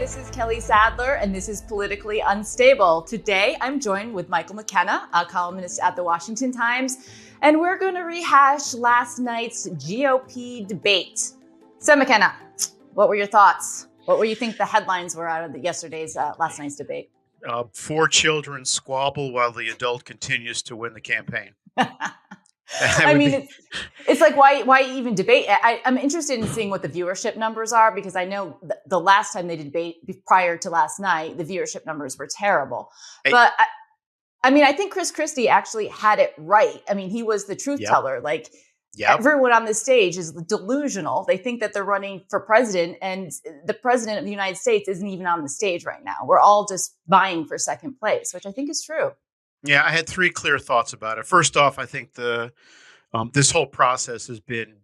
this is Kelly Sadler, and this is Politically Unstable. Today, I'm joined with Michael McKenna, a columnist at the Washington Times, and we're going to rehash last night's GOP debate. So, McKenna, what were your thoughts? What were you think the headlines were out of yesterday's last night's debate? 4 children squabble while the adult continues to win the campaign. I mean, it's like, why even debate? I'm interested in seeing what the viewership numbers are, because I know the last time they debate prior to last night, the viewership numbers were terrible. But I think Chris Christie actually had it right. I mean, he was the truth teller. Like, everyone on this stage is delusional. They think that they're running for president, and the president of the United States isn't even on the stage right now. We're all just vying for second place, which I think is true. Yeah, I had 3 clear thoughts about it. First off, I think this whole process has been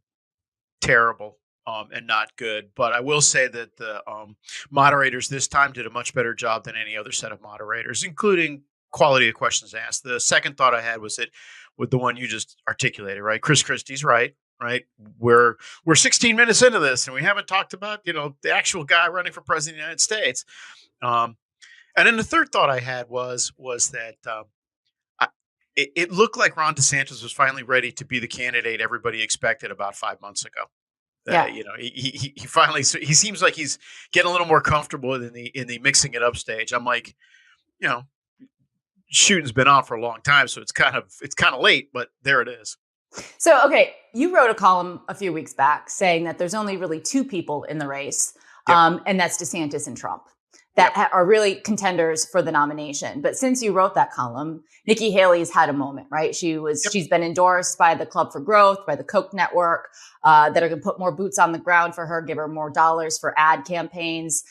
terrible and not good. But I will say that the moderators this time did a much better job than any other set of moderators, including quality of questions asked. The second thought I had was that with the one you just articulated, right? Chris Christie's right? We're 16 minutes into this, and we haven't talked about the actual guy running for president of the United States. And then the third thought I had was that. It looked like Ron DeSantis was finally ready to be the candidate everybody expected about 5 months ago. He finally, he seems like he's getting a little more comfortable in the mixing it up stage. I'm like, shooting's been on for a long time, so it's kind of late, but there it is. So, okay, you wrote a column a few weeks back saying that there's only really 2 people in the race, and that's DeSantis and Trump, that are really contenders for the nomination. But since you wrote that column, Nikki Haley's had a moment, right? She's been endorsed by the Club for Growth, by the Koch network, that are going to put more boots on the ground for her, give her more dollars for ad campaigns.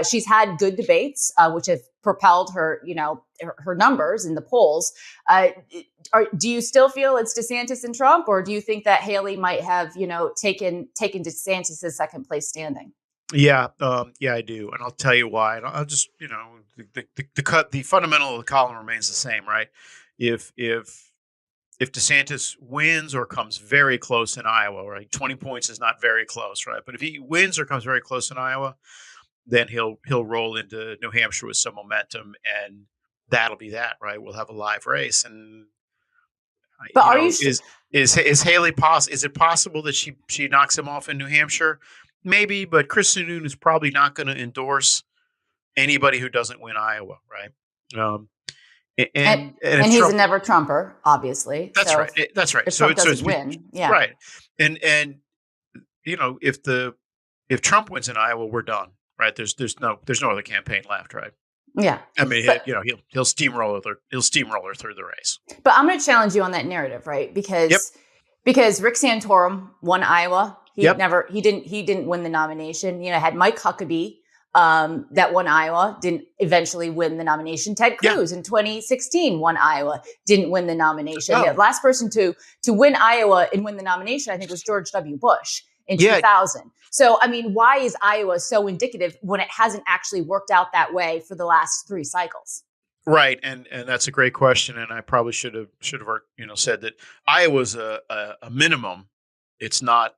She's had good debates, which have propelled her, her numbers in the polls. Do you still feel it's DeSantis and Trump, or do you think that Haley might have, taken DeSantis' second place standing? Yeah, I do, and I'll tell you why. And I'll just, the fundamental of the column remains the same, right? If DeSantis wins or comes very close in Iowa, right, 20 points is not very close, right? But if he wins or comes very close in Iowa, then he'll roll into New Hampshire with some momentum, and that'll be that, right? We'll have a live race, and but are you is Haley is it possible that she knocks him off in New Hampshire? Maybe, but Chris Sununu is probably not going to endorse anybody who doesn't win Iowa, right? And he's a never Trumper, obviously. That's right. That's right. If Trump doesn't win, right. And if Trump wins in Iowa, we're done, right? There's no other campaign left, right? Yeah. I mean, he'll steamroller through the race. But I'm going to challenge you on that narrative, right? Because Rick Santorum won Iowa. He didn't win the nomination. Had Mike Huckabee that won Iowa, didn't eventually win the nomination. Ted Cruz in 2016 won Iowa, didn't win the nomination. The last person to win Iowa and win the nomination, I think, was George W. Bush in 2000. So, I mean, why is Iowa so indicative when it hasn't actually worked out that way for the last 3 cycles? Right, and that's a great question, and I probably should have said that Iowa's a minimum. It's not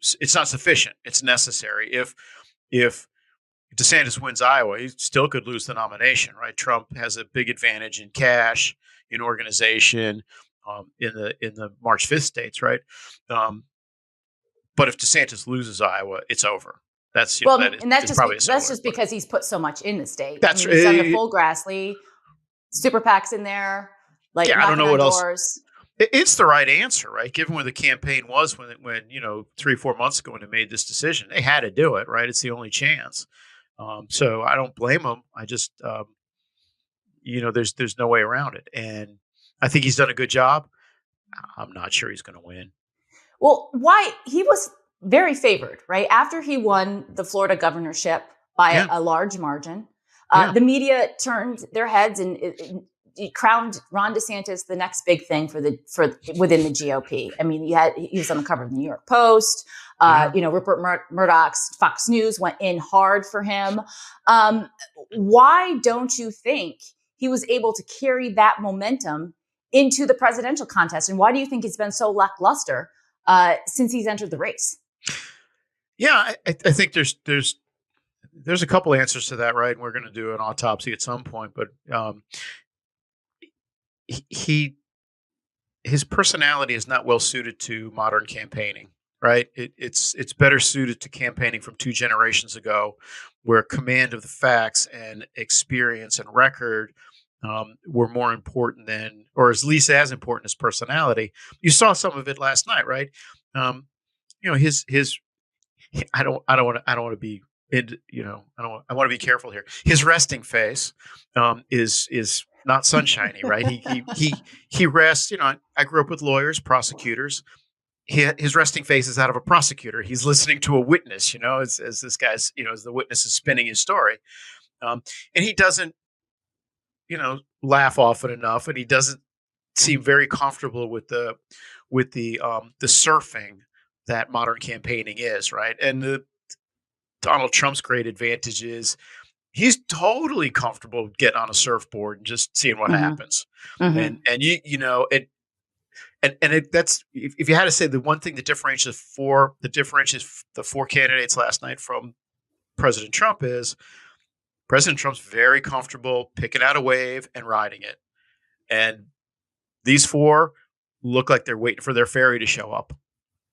sufficient. It's necessary. If DeSantis wins Iowa, he still could lose the nomination, right? Trump has a big advantage in cash, in organization, in the March 5th states, right? But if DeSantis loses Iowa, it's over. That's just because he's put so much in the state. He's done the full Grassley, super PACs in there, I don't know what else. It's the right answer, right? Given where the campaign was when 3-4 months ago when they made this decision, they had to do it, right? It's the only chance. So I don't blame them. I just, there's no way around it, and I think he's done a good job. I'm not sure he's going to win. Well, why? He was very favored, right? After he won the Florida governorship by a large margin, the media turned their heads and it crowned Ron DeSantis the next big thing for within the GOP. I mean, he was on the cover of the New York Post. Rupert Murdoch's Fox News went in hard for him. Why don't you think he was able to carry that momentum into the presidential contest? And why do you think he's been so lackluster since he's entered the race? Yeah, I think there's there's a couple answers to that, right? And we're going to do an autopsy at some point, but he his personality is not well suited to modern campaigning, right? It's better suited to campaigning from 2 generations ago, where command of the facts and experience and record were more important than, or at least as important as personality. You saw some of it last night, right? Um, his I don't want to be I want to be careful here. His resting face is not sunshiny, right? He rests. I grew up with lawyers, prosecutors. His resting face is out of a prosecutor. He's listening to a witness, as this guy's, as the witness is spinning his story, and he doesn't, laugh often enough, and he doesn't seem very comfortable with the surfing that modern campaigning is, right? And Donald Trump's great advantage is he's totally comfortable getting on a surfboard and just seeing what happens. And that's, if you had to say the one thing that differentiates the 4 candidates last night from President Trump is President Trump's very comfortable picking out a wave and riding it. And these 4 look like they're waiting for their ferry to show up.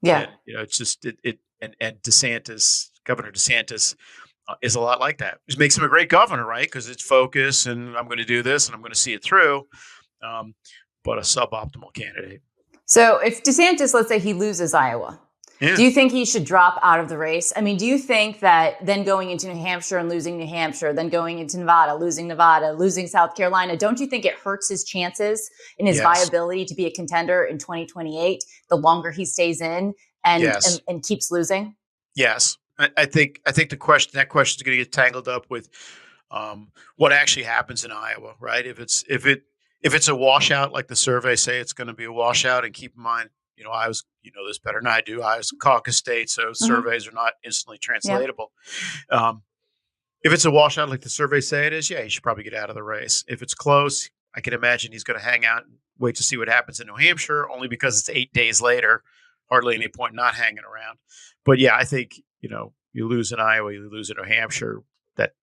Yeah. And, it's just and DeSantis, Governor DeSantis, is a lot like that. Which makes him a great governor, right? Because it's focus, and I'm going to do this, and I'm going to see it through. But a suboptimal candidate. So if DeSantis, let's say he loses Iowa, do you think he should drop out of the race? I mean, do you think that then going into New Hampshire and losing New Hampshire, then going into Nevada, losing South Carolina, don't you think it hurts his chances and his viability to be a contender in 2028 the longer he stays in and keeps losing? Yes. I think that question is going to get tangled up with what actually happens in Iowa, right? If it's a washout, like the surveys say it's going to be a washout, and keep in mind, Iowa's, this better than I do, Iowa's a caucus state, so surveys are not instantly translatable. Yeah. If it's a washout like the surveys say it is, he should probably get out of the race. If it's close, I can imagine he's going to hang out and wait to see what happens in New Hampshire, only because it's 8 days later. Hardly any point not hanging around. But yeah, I think, you lose in Iowa, you lose in New Hampshire, that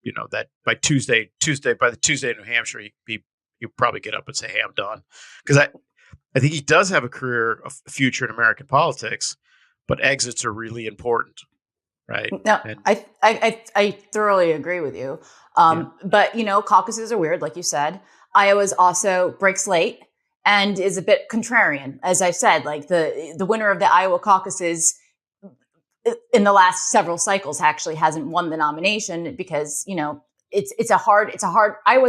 by Tuesday in New Hampshire, you probably get up and say, hey, I'm done. Because I think he does have a future in American politics, but exits are really important, right? No, I thoroughly agree with you. But, caucuses are weird, like you said. Iowa's also breaks late and is a bit contrarian. As I said, like the winner of the Iowa caucuses in the last several cycles actually hasn't won the nomination because, Iowa's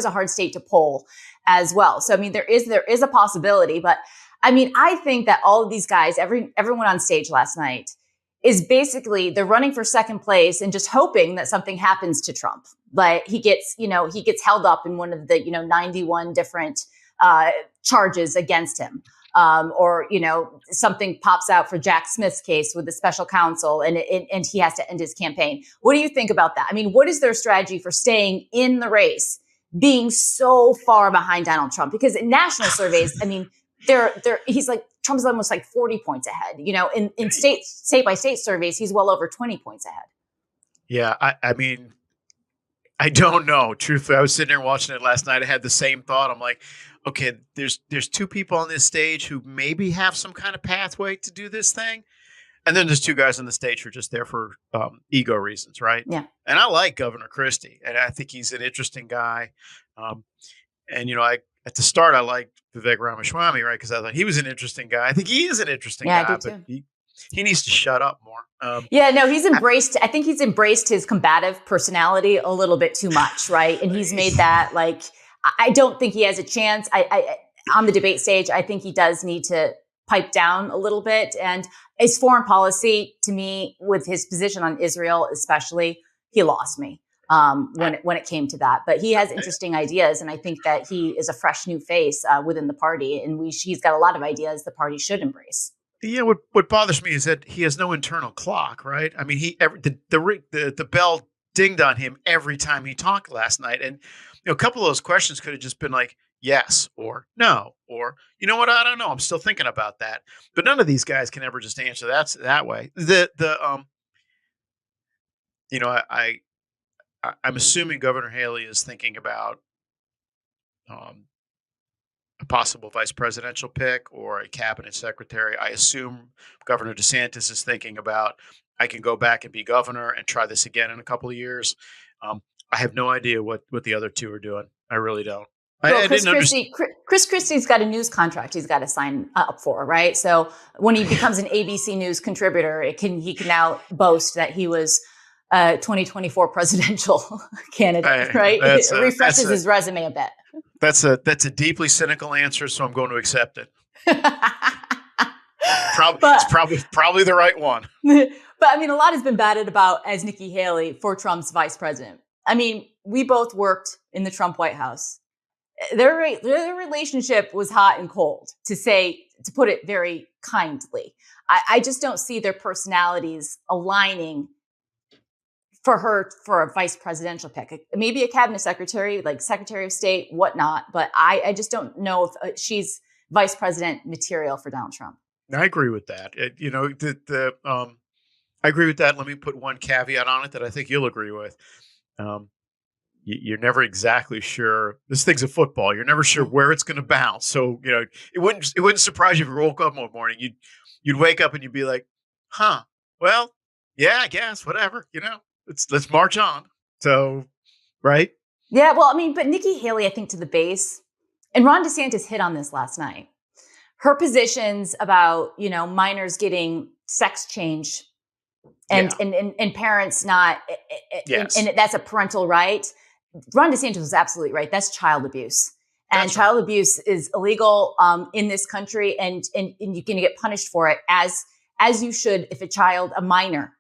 a hard state to poll as well. So, I mean, there is a possibility, but I mean, I think that all of these guys, everyone on stage last night is basically, they're running for second place and just hoping that something happens to Trump. Like he gets held up in one of the, 91 different charges against him. Or something pops out for Jack Smith's case with the special counsel and he has to end his campaign. What do you think about that? I mean, what is their strategy for staying in the race, being so far behind Donald Trump? Because in national surveys, I mean, he's like, Trump's almost like 40 points ahead. In state by state surveys, he's well over 20 points ahead. Yeah, I mean, I don't know. Truthfully, I was sitting there watching it last night. I had the same thought. I'm like, okay, there's 2 people on this stage who maybe have some kind of pathway to do this thing. And then there's 2 guys on the stage who are just there for ego reasons, right? Yeah. And I like Governor Christie, and I think he's an interesting guy. And, at the start, I liked Vivek Ramaswamy, right? Because I thought he was an interesting guy. I think he is an interesting guy, I do but too. he needs to shut up more. I think he's embraced his combative personality a little bit too much, right? And he's made that, like, I don't think he has a chance. I on the debate stage, I think he does need to pipe down a little bit. And his foreign policy, to me, with his position on Israel especially, he lost me when it came to that. But he has interesting ideas, and I think that he is a fresh new face within the party, and he's got a lot of ideas the party should embrace. Yeah, what bothers me is that he has no internal clock, right? I mean, the bell dinged on him every time he talked last night, and a couple of those questions could have just been like yes or no, or you know what, I don't know, I'm still thinking about that. But none of these guys can ever just answer that way. I'm assuming Governor Haley is thinking about um, a possible vice presidential pick or a cabinet secretary. I assume Governor DeSantis is thinking about, I can go back and be governor and try this again in a couple of years. Um, I have no idea what the other two are doing. I really don't. Well, I didn't understand. Chris Christie's got a news contract he's got to sign up for, right? So when he becomes an ABC News contributor, he can now boast that he was a 2024 presidential candidate, right? It refreshes his resume a bit. That's a deeply cynical answer, so I'm going to accept it. It's probably the right one. But I mean, a lot has been batted about as Nikki Haley for Trump's vice president. I mean, we both worked in the Trump White House. Their relationship was hot and cold, to put it very kindly. I just don't see their personalities aligning for her for a vice presidential pick. Maybe a cabinet secretary, like Secretary of State, whatnot. But I just don't know if she's vice president material for Donald Trump. I agree with that. I agree with that. Let me put one caveat on it that I think you'll agree with. You're never exactly sure. This thing's a football. You're never sure where it's going to bounce. So it wouldn't surprise you if you woke up one morning. You'd wake up and you'd be like, "Huh? Well, yeah, I guess whatever. Let's march on." So, right? Yeah. Well, I mean, but Nikki Haley, I think, to the base, and Ron DeSantis hit on this last night. Her positions about minors getting sex change and parents not, yes, and that's a parental right. Ron DeSantis was absolutely right. That's child abuse. And child abuse is illegal in this country, and you're going to get punished for it as you should if a minor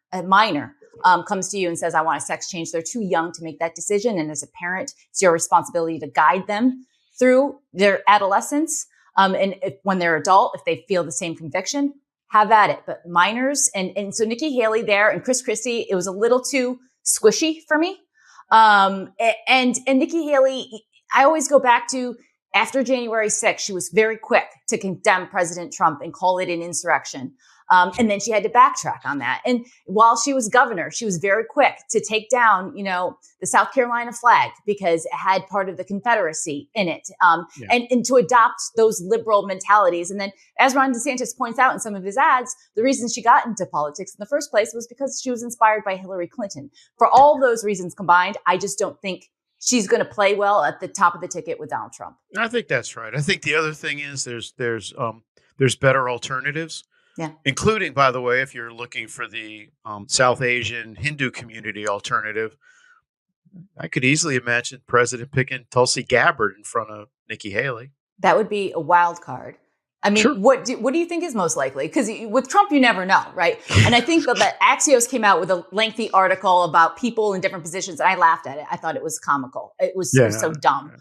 comes to you and says, "I want a sex change." They're too young to make that decision, and as a parent, it's your responsibility to guide them through their adolescence. And when they're adult, if they feel the same conviction, have at it. But minors, and so Nikki Haley there and Chris Christie, it was a little too squishy for me. And Nikki Haley, I always go back to after January 6th, she was very quick to condemn President Trump and call it an insurrection. And then she had to backtrack on that. And while she was governor, she was very quick to take down, the South Carolina flag because it had part of the Confederacy in it, and to adopt those liberal mentalities. And then, as Ron DeSantis points out in some of his ads, the reason she got into politics in the first place was because she was inspired by Hillary Clinton. For all those reasons combined, I just don't think she's going to play well at the top of the ticket with Donald Trump. I think that's right. I think the other thing is there's better alternatives. Yeah. Including, by the way, if you're looking for the South Asian Hindu community alternative, I could easily imagine the president picking Tulsi Gabbard in front of Nikki Haley. That would be a wild card. I mean, sure. What do you think is most likely? Because with Trump, you never know, right? And I think that Axios came out with a lengthy article about people in different positions, and I laughed at it. I thought it was comical. It was so dumb.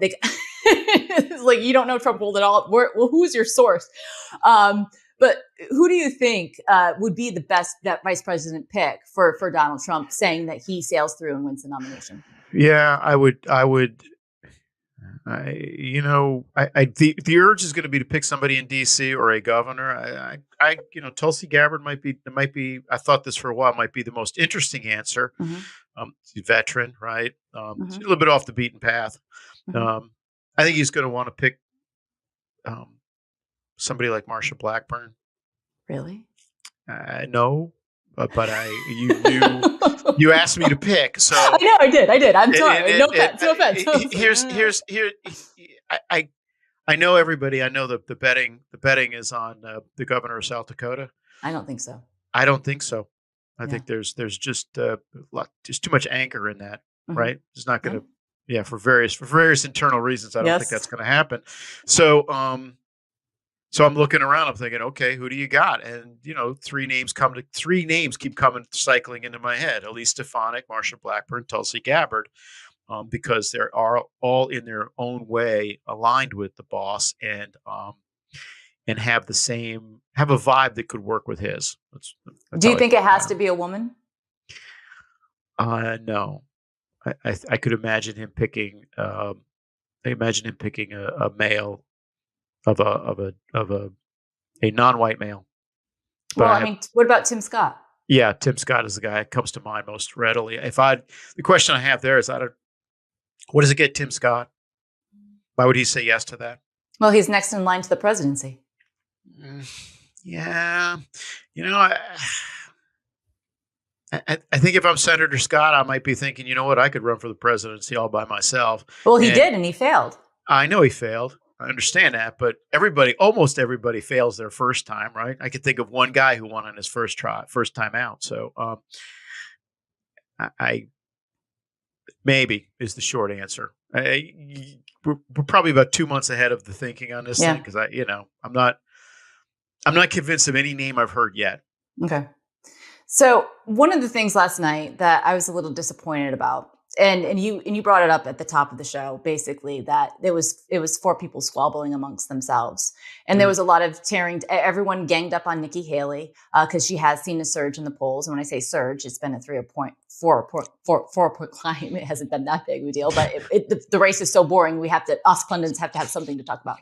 It's like, you don't know Trump hold it all. Well, who's your source? But who do you think would be the best vice president pick for Donald Trump, saying that he sails through and wins the nomination? Yeah, I would. The urge is going to be to pick somebody in D.C. or a governor. Tulsi Gabbard might be. I thought this for a while might be the most interesting answer. Mm-hmm. He's a veteran, right? He's a little bit off the beaten path. Mm-hmm. I think he's going to want to pick somebody like Marsha Blackburn. Really? No, but you asked me to pick, so I know I did. I'm sorry. No offense. I know everybody. I know the betting is on the governor of South Dakota. I don't think so. I don't think so. I think there's just too much anger in that. Mm-hmm. Right? It's not going to. Yeah, for various internal reasons, I don't think that's going to happen. So, so I'm looking around. I'm thinking, okay, who do you got? And three names keep coming cycling into my head: Elise Stefanik, Marsha Blackburn, Tulsi Gabbard, because they are all in their own way aligned with the boss and have a vibe that could work with his. That's do you think it has to be a woman? No. I could imagine him picking. I imagine him picking a male of a non-white male. But what about Tim Scott? Yeah, Tim Scott is the guy that comes to mind most readily. The question I have there is, what does it get Tim Scott? Why would he say yes to that? Well, he's next in line to the presidency. Yeah, you know, I think if I'm Senator Scott, I might be thinking, you know what, I could run for the presidency all by myself. Well, he did, and he failed. I know he failed. I understand that, but almost everybody fails their first time, right? I could think of one guy who won on his first time out. So, I maybe is the short answer. We're probably about 2 months ahead of the thinking on this thing because I'm not convinced of any name I've heard yet. Okay. So one of the things last night that I was a little disappointed about, and you brought it up at the top of the show, basically that it was four people squabbling amongst themselves, and there was a lot of tearing. Everyone ganged up on Nikki Haley because she has seen a surge in the polls. And when I say surge, it's been a 4 point climb. It hasn't been that big of a deal, but the race is so boring. Us pundits have to have something to talk about.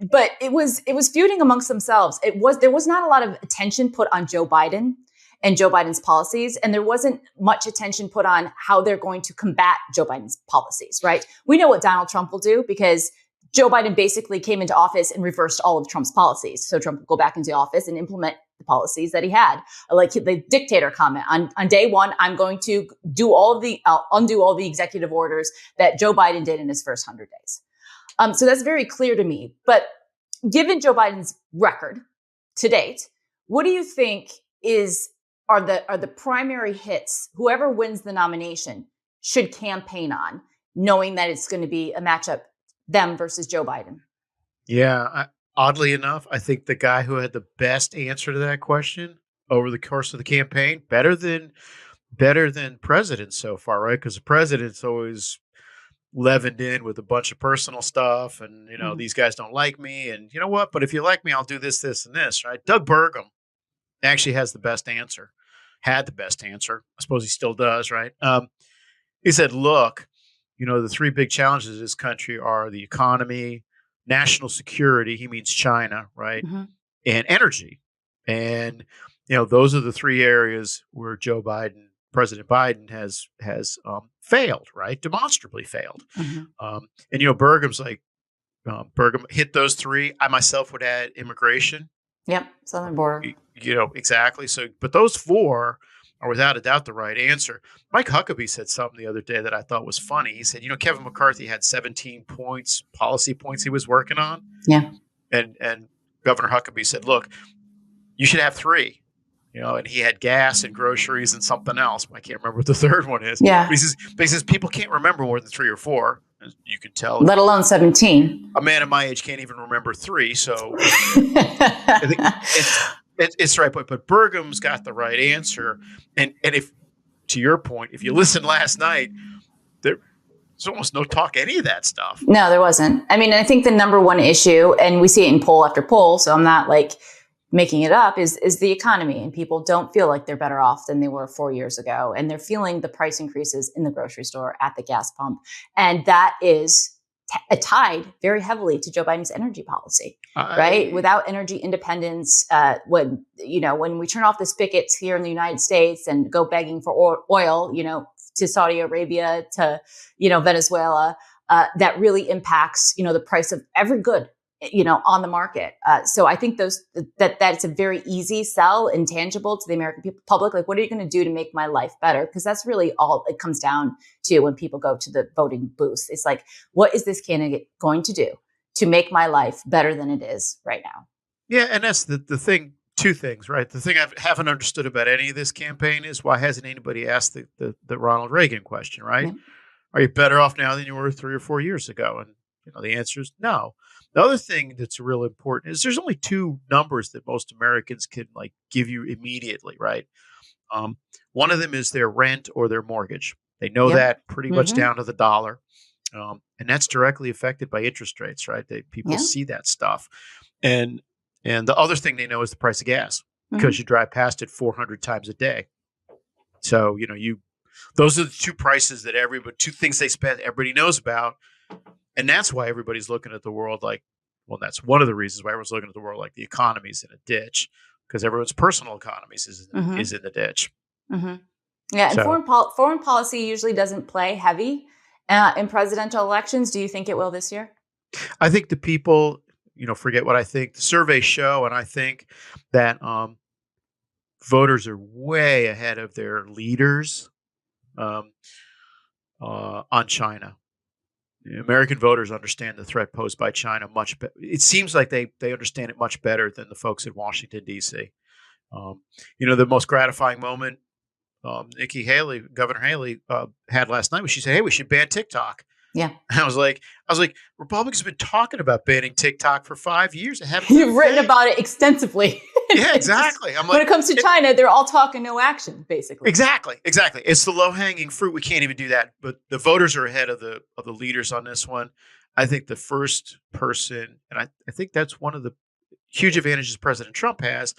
But it was feuding amongst themselves. There was not a lot of attention put on Joe Biden and Joe Biden's policies, and there wasn't much attention put on how they're going to combat Joe Biden's policies, right? We know what Donald Trump will do because Joe Biden basically came into office and reversed all of Trump's policies. So Trump will go back into office and implement the policies that he had. Like the dictator comment on day one, I'm going to undo all the executive orders that Joe Biden did in his first 100 days. So that's very clear to me. But given Joe Biden's record to date, what do you think are the primary hits whoever wins the nomination should campaign on, knowing that it's going to be a matchup, them versus Joe Biden? Yeah, oddly enough, I think the guy who had the best answer to that question over the course of the campaign, better than presidents so far, right? Because the president's always leavened in with a bunch of personal stuff, and these guys don't like me, and you know what? But if you like me, I'll do this, this, and this, right? Doug Burgum actually had the best answer. I suppose he still does, right? He said, "Look, the three big challenges of this country are the economy, national security." He means China, right? Mm-hmm. And energy, and those are the three areas where President Biden has failed, right? Demonstrably failed. Mm-hmm. And Burgum's like, Burgum hit those three. I myself would add immigration. Yep, southern border. Exactly. So, but those four are without a doubt the right answer. Mike Huckabee said something the other day that I thought was funny. He said, Kevin McCarthy had 17 policy points he was working on. Yeah. And Governor Huckabee said, look, you should have three. And he had gas and groceries and something else. I can't remember what the third one is. Yeah. But he says people can't remember more than three or four. As you can tell. Let alone 17. A man of my age can't even remember three. So I think it's right. But Burgum's got the right answer. And if, to your point, if you listened last night, there's almost no talk any of that stuff. No, there wasn't. I mean, I think the number one issue, and we see it in poll after poll, so I'm not making it up, is the economy. And people don't feel like they're better off than they were 4 years ago. And they're feeling the price increases in the grocery store, at the gas pump. And that is tied very heavily to Joe Biden's energy policy, right? Without energy independence, when we turn off the spigots here in the United States and go begging for oil, to Saudi Arabia, to, Venezuela, that really impacts, the price of every good on the market. So I think that it's a very easy sell, intangible to the American public. Like, what are you going to do to make my life better? Because that's really all it comes down to when people go to the voting booth. It's like, what is this candidate going to do to make my life better than it is right now? Yeah. And that's the thing, two things, right? The thing I haven't understood about any of this campaign is why hasn't anybody asked the Ronald Reagan question, right? Yeah. Are you better off now than you were 3 or 4 years ago? And the answer is no. The other thing that's real important is there's only two numbers that most Americans can give you immediately, right? One of them is their rent or their mortgage. They know that pretty much down to the dollar. And that's directly affected by interest rates, right? People see that stuff. And the other thing they know is the price of gas because you drive past it 400 times a day. So, those are the two prices that two things they spend, everybody knows about. And that's why everybody's looking at the world that's one of the reasons why everyone's looking at the world like the economy's in a ditch, because everyone's personal economies Mm-hmm. is in the ditch. Mm-hmm. Yeah, and So, foreign policy usually doesn't play heavy in presidential elections. Do you think it will this year? I think the people, forget what I think. The surveys show, and I think that voters are way ahead of their leaders um, on China. American voters understand the threat posed by China much better. It seems like they understand it much better than the folks in Washington, D.C. The most gratifying moment Governor Haley had last night was she said, "Hey, we should ban TikTok." Yeah. And I was like, Republicans have been talking about banning TikTok for 5 years. And haven't You've written about it extensively. Yeah, exactly. I'm like, when it comes to China, they're all talking no action, basically. Exactly. It's the low hanging fruit. We can't even do that. But the voters are ahead of the leaders on this one. I think the first person, and I think that's one of the huge advantages President Trump has.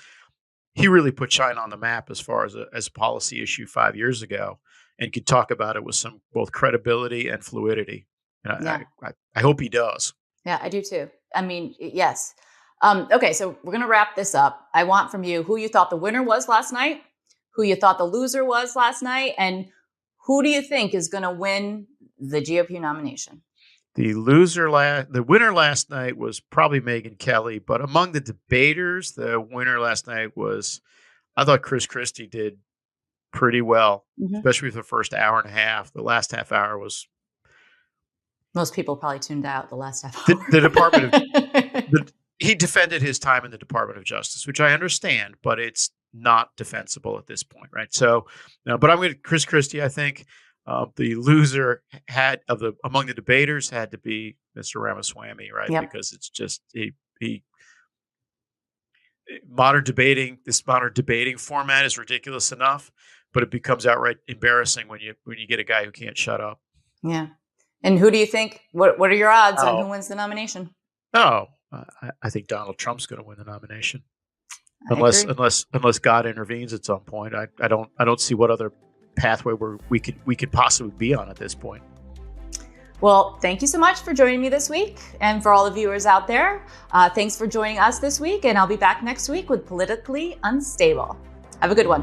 He really put China on the map as far as a policy issue 5 years ago, and could talk about it with some both credibility and fluidity. And I hope he does. Yeah, I do too. I mean, yes. Okay, so we're going to wrap this up. I want from you who you thought the winner was last night, who you thought the loser was last night, and who do you think is going to win the GOP nomination? The winner last night was probably Megyn Kelly, but among the debaters, the winner last night was, I thought Chris Christie did pretty well, especially for the first hour and a half. The last half hour was. Most people probably tuned out the last half hour. The Department of he defended his time in the Department of Justice, which I understand, but it's not defensible at this point, right? So, but I'm going to Chris Christie. I think the loser among the debaters had to be Mr. Ramaswamy, right? Yep. Because it's just modern debating format is ridiculous enough, but it becomes outright embarrassing when you get a guy who can't shut up. Yeah. And who do you think? What are your odds on who wins the nomination? I think Donald Trump's going to win the nomination, unless God intervenes at some point. I don't see what other pathway we could possibly be on at this point. Well, thank you so much for joining me this week, and for all the viewers out there, thanks for joining us this week. And I'll be back next week with Politically Unstable. Have a good one.